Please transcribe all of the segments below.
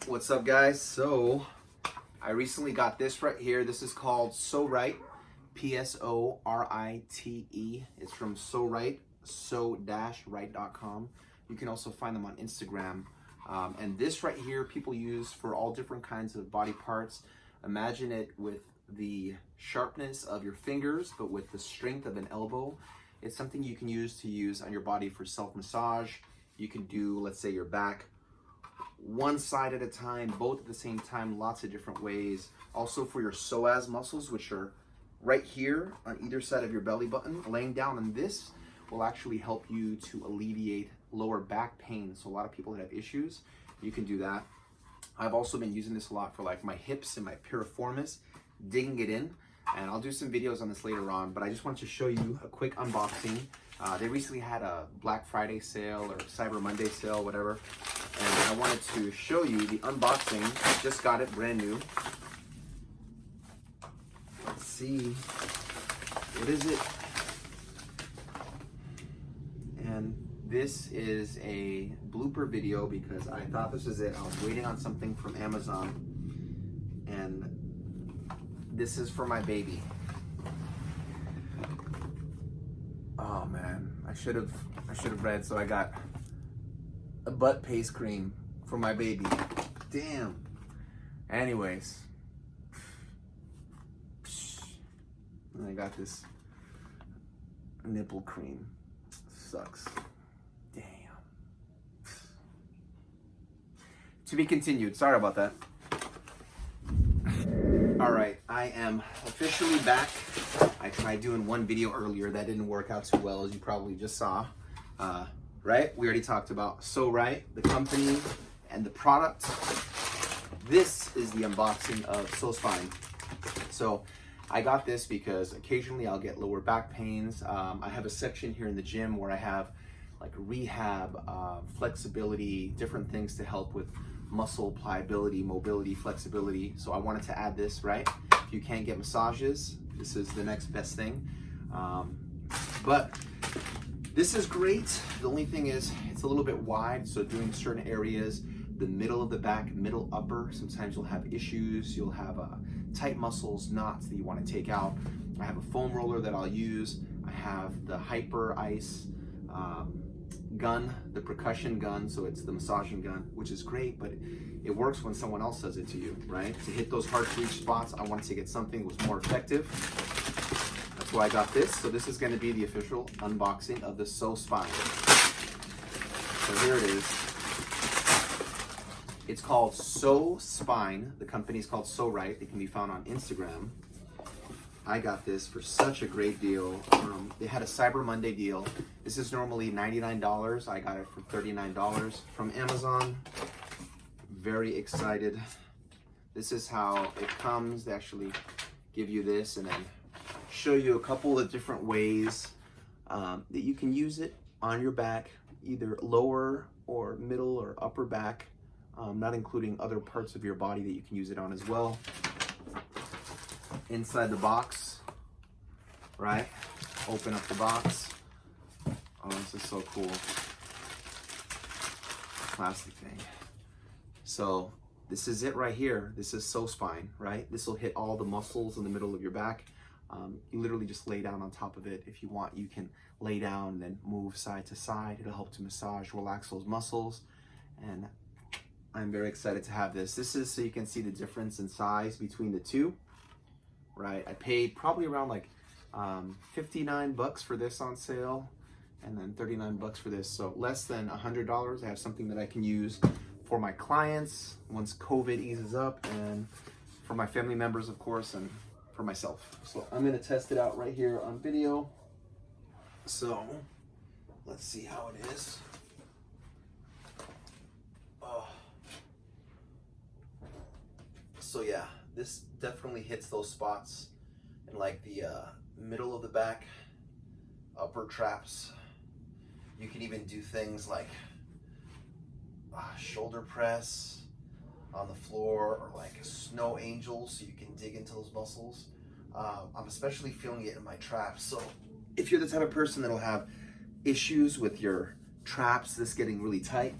What's up, guys? So I recently got this right here. This is called So Right, P-S-O-R-I-T-E. It's from So Right, so-right.com. You can also find them on Instagram. And this right here, people use for all different kinds of body parts. Imagine it with the sharpness of your fingers, but with the strength of an elbow. It's something you can use on your body for self-massage. You can do, let's say, your back one side at a time, both at the same time, lots of different ways. Also for your psoas muscles, which are right here on either side of your belly button. Laying down on this will actually help you to alleviate lower back pain. So a lot of people that have issues, you can do that. I've also been using this a lot for like my hips and my piriformis, digging it in. And I'll do some videos on this later on, but I just wanted to show you a quick unboxing. They recently had a Black Friday sale or Cyber Monday sale, whatever. And I wanted to show you the unboxing. I just got it brand new. Let's see. What is it? And this is a blooper video because I thought this was it. I was waiting on something from Amazon. And this is for my baby. Oh man, I should have read. So I got a butt paste cream for my baby. Damn. Anyways, and I got this nipple cream. Sucks. Damn. To be continued. Sorry about that. All right, I am officially back. I tried doing one video earlier that didn't work out too well, as you probably just saw. Right? We already talked about So Right, the company and the product. This is the unboxing of Pso Spine. So I got this because occasionally I'll get lower back pains. I have a section here in the gym where I have like rehab, flexibility, different things to help with muscle pliability, mobility, flexibility. So I wanted to add this, right? If you can't get massages, this is the next best thing. But this is great. The only thing is it's a little bit wide. So doing certain areas, the middle of the back, middle upper, sometimes you'll have issues. You'll have tight muscles, knots that you want to take out. I have a foam roller that I'll use. I have the Hyper Ice gun, the percussion gun, so it's the massaging gun, which is great, but it works when someone else does it to you, right? To hit those hard to reach spots, I wanted to get something that was more effective. That's why I got this. So this is going to be the official unboxing of the Pso Spine. So here it is. It's called Pso Spine. The company is called So Right. It can be found on Instagram. I got this for such a great deal. They had a Cyber Monday deal. This is normally $99. I got it for $39 from Amazon. Very excited. This is how it comes. They actually give you this and then show you a couple of different ways that you can use it on your back, either lower or middle or upper back, not including other parts of your body that you can use it on as well. Inside the box, right? Open up the box. Oh, this is so cool. Plastic thing. So this is it right here. This is Pso Spine, right? This will hit all the muscles in the middle of your back. You literally just lay down on top of it. If you want, you can lay down and then move side to side. It'll help to massage, relax those muscles. And I'm very excited to have this. This is so you can see the difference in size between the two. Right, I paid probably around like 59 bucks for this on sale, and then 39 bucks for this, so less than $100. I have something that I can use for my clients once COVID eases up, and for my family members, of course, and for myself. So I'm gonna test it out right here on video. So let's see how it is. So yeah, this definitely hits those spots in like the middle of the back, upper traps. You can even do things like shoulder press on the floor, or like a snow angel, so you can dig into those muscles. I'm especially feeling it in my traps. So if you're the type of person that'll have issues with your traps, this getting really tight,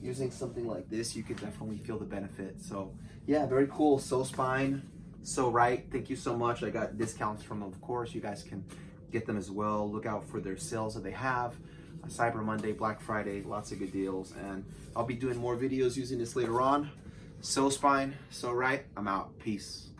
using something like this, you could definitely feel the benefit. So yeah, very cool. Pso Spine, So Right. Thank you so much. I got discounts from them, of course. You guys can get them as well. Look out for their sales that they have. Cyber Monday, Black Friday, lots of good deals. And I'll be doing more videos using this later on. Pso Spine, So Right. I'm out. Peace.